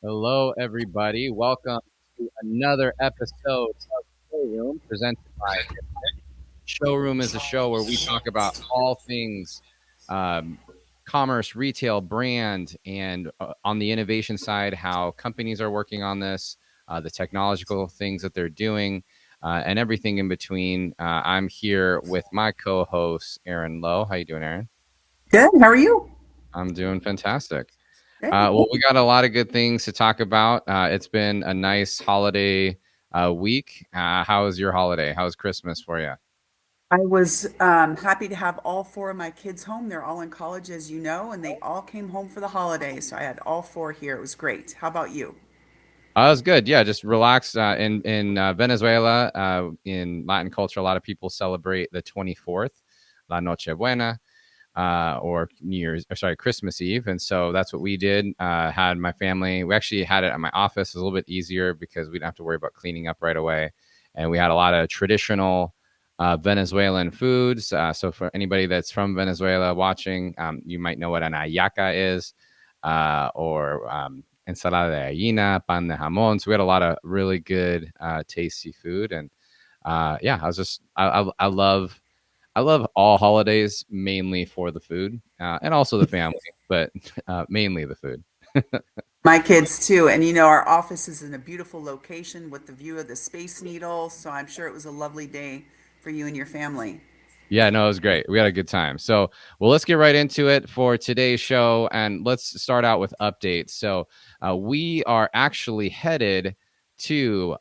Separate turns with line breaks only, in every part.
Hello, everybody. Welcome to another episode of Showroom presented by Niftmint. Showroom is a show where we talk about all things um, commerce, retail, brand, and on the innovation side, how companies are working on this, the technological things that they're doing, and everything in between. I'm here with my co-host, Erin Lowe. How you doing, Erin?
Good. How are you?
I'm doing fantastic.
Good.
Well, we got a lot of good things to talk about. It's been a nice holiday week. How was your holiday? How was Christmas for you?
I was happy to have all four of my kids home. They're all in college, as you know, and they all came home for the holidays. So I had all four here. It was great. How about you?
It was good. Yeah, just relaxed. In Venezuela, in Latin culture, a lot of people celebrate the 24th, La Noche Buena, or New Year's, or sorry, Christmas Eve. And so that's what we did. Had my family. We actually had it at my office. It was a little bit easier because we didn't have to worry about cleaning up right away. And we had a lot of traditional Venezuelan foods. So for anybody that's from Venezuela watching, you might know what an ayaca is, or ensalada de gallina, pan de jamón. So we had a lot of really good, tasty food. And yeah, I love all holidays mainly for the food and also the family, but mainly the food.
My kids too. And our office is in a beautiful location with the view of the Space Needle. So I'm sure it was a lovely day for you and your family.
Yeah, no, it was great. We had a good time. So, well, let's get right into it for today's show, and let's start out with updates. So, we are actually headed to,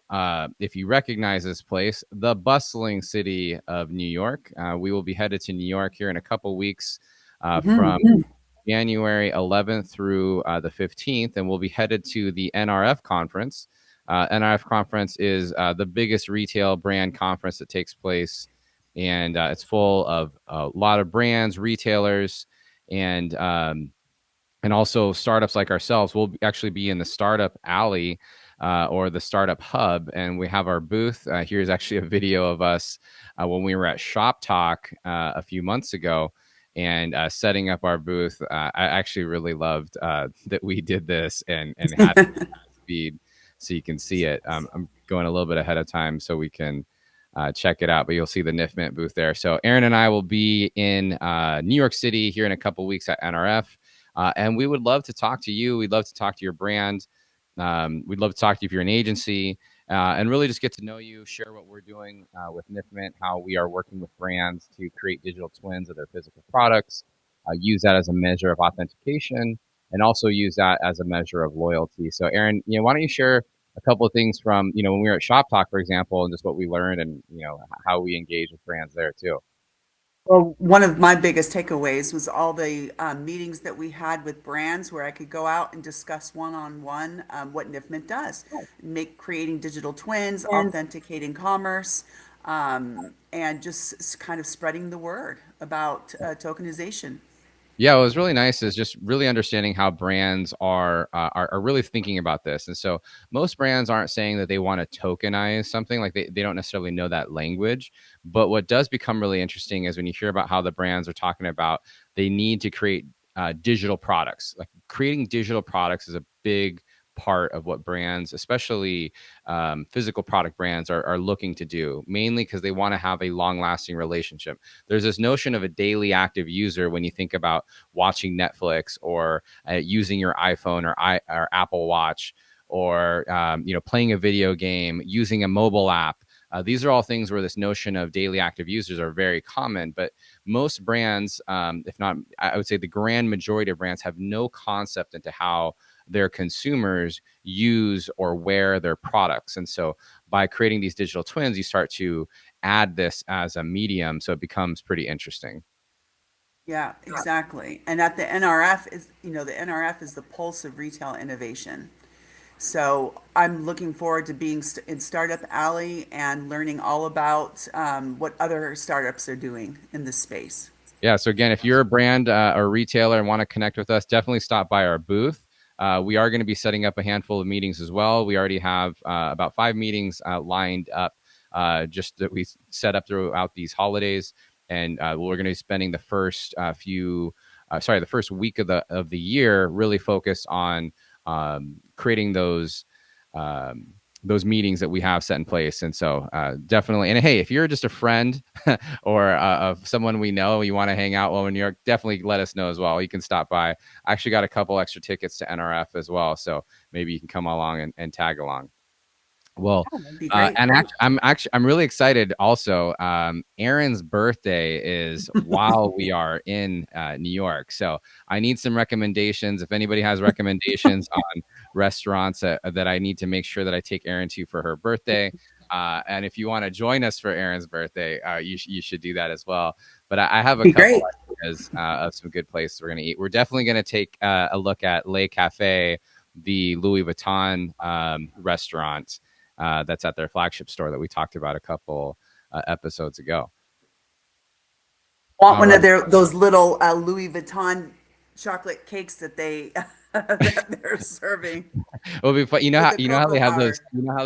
if you recognize this place, the bustling city of New York. We will be headed to New York here in a couple weeks, from
Mhm.
January 11th through the 15th, and we'll be headed to the NRF conference. NRF conference is the biggest retail brand conference that takes place, and it's full of a lot of brands, retailers, and and also startups like ourselves. We'll actually be in the startup alley, or the startup hub, and we have our booth. Here's actually a video of us when we were at Shoptalk a few months ago, and setting up our booth. I actually really loved that we did this and had feed so you can see it. I'm going a little bit ahead of time so we can check it out, but you'll see the Niftmint booth there. So Aaron and I will be in New York City here in a couple weeks at NRF, and we would love to talk to you. We'd love to talk to your brand. We'd love to talk to you if you're an agency, and really just get to know you, share what we're doing with Niftmint, how we are working with brands to create digital twins of their physical products, use that as a measure of authentication, and also use that as a measure of loyalty. So, Aaron, why don't you share a couple of things from when we were at Shop Talk, for example, and just what we learned, and how we engage with brands there too.
Well, one of my biggest takeaways was all the meetings that we had with brands where I could go out and discuss one-on-one what Nifmint does, creating digital twins, authenticating commerce, and just kind of spreading the word about tokenization.
Yeah, what was really nice is just really understanding how brands are really thinking about this. And so most brands aren't saying that they want to tokenize something, like they don't necessarily know that language. But what does become really interesting is when you hear about how the brands are talking about they need to create digital products. Like creating digital products is a big part of what brands, especially physical product brands, are looking to do, mainly because they want to have a long lasting relationship. There's this notion of a daily active user when you think about watching Netflix, or using your iPhone or Apple Watch, or playing a video game, using a mobile app. These are all things where this notion of daily active users are very common, but most brands, if not, I would say the grand majority of brands, have no concept into how their consumers use or wear their products. And so by creating these digital twins, you start to add this as a medium. So it becomes pretty interesting.
Yeah, exactly. And at the NRF the NRF is the pulse of retail innovation. So I'm looking forward to being in Startup Alley and learning all about what other startups are doing in this space.
Yeah. So again, if you're a brand or retailer and want to connect with us, definitely stop by our booth. We are going to be setting up a handful of meetings as well. We already have about 5 meetings lined up, just that we set up throughout these holidays, and we're going to be spending the first the first week of the year really focused on creating those meetings that we have set in place. And so definitely, and hey, if you're just a friend or of someone we know, you want to hang out while we're in New York, definitely let us know as well. You can stop by. I actually got a couple extra tickets to NRF as well, so maybe you can come along and tag along. Well,
Yeah, that'd be great.
and I'm really excited. Also, Erin's birthday is while we are in New York, so I need some recommendations. If anybody has recommendations on restaurants that I need to make sure that I take Erin to for her birthday, and if you want to join us for Erin's birthday, you should do that as well. But I have a
Be
couple
great.
ideas of some good places we're going to eat. We're definitely going to take a look at Le Cafe, the Louis Vuitton restaurant that's at their flagship store that we talked about a couple episodes ago.
Want
All
one of
right.
those little Louis Vuitton chocolate cakes that they that they're serving
Well, before
with the
you know how
cocoa
they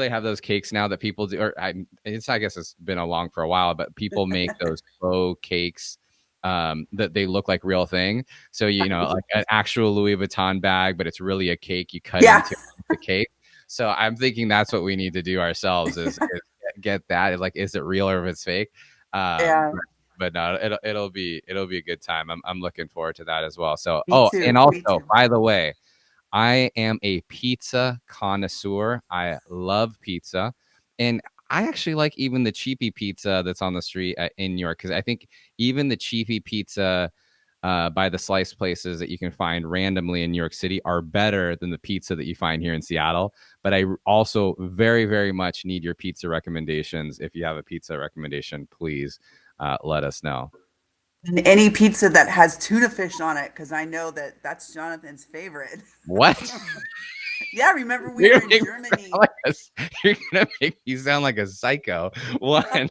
have those
bar.
cakes now that people do, or I guess it's been along for a while, but people make those faux cakes that they look like real thing. So like an actual Louis Vuitton bag, but it's really a cake you cut
Yeah,
into the cake. So I'm thinking that's what we need to do ourselves is get that. Like, is it real or if it's fake? Um,
yeah.
but no, it'll be a good time. I'm looking forward to that as well. So,
Me
oh, and
too. Me
also,
too.
by the way, I am a pizza connoisseur. I love pizza. And I actually like even the cheapy pizza that's on the street in New York because I think even the cheapy pizza by the slice places that you can find randomly in New York City are better than the pizza that you find here in Seattle. But I also very, very much need your pizza recommendations. If you have a pizza recommendation, please let us know.
And any pizza that has tuna fish on it, because I know that that's Jonathan's favorite.
What?
Yeah, remember we
You're
were
gonna
in
make me sound
Germany.
like you're gonna make me sound like a psycho. One,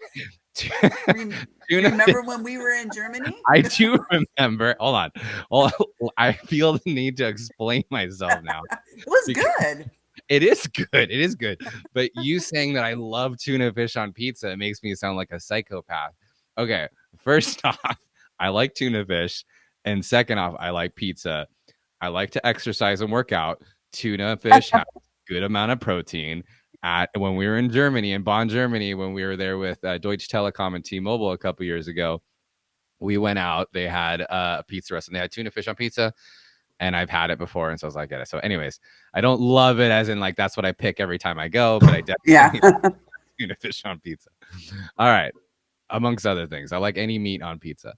tuna fish.
Remember when we were in Germany?
I do remember. Hold on. I feel the need to explain myself now
It was
because
good.
it is good. It is good. But you saying that I love tuna fish on pizza, it makes me sound like a psychopath. Okay. First off, I like tuna fish. And second off, I like pizza. I like to exercise and work out. Tuna fish has a good amount of protein. When we were in Germany, in Bonn, Germany, when we were there with Deutsche Telekom and T-Mobile a couple years ago, we went out. They had a pizza restaurant. They had tuna fish on pizza, and I've had it before, and so I was like, get it. So, anyways, I don't love it as in like that's what I pick every time I go, but I
Yeah.
definitely like tuna fish on pizza. All right, amongst other things, I like any meat on pizza.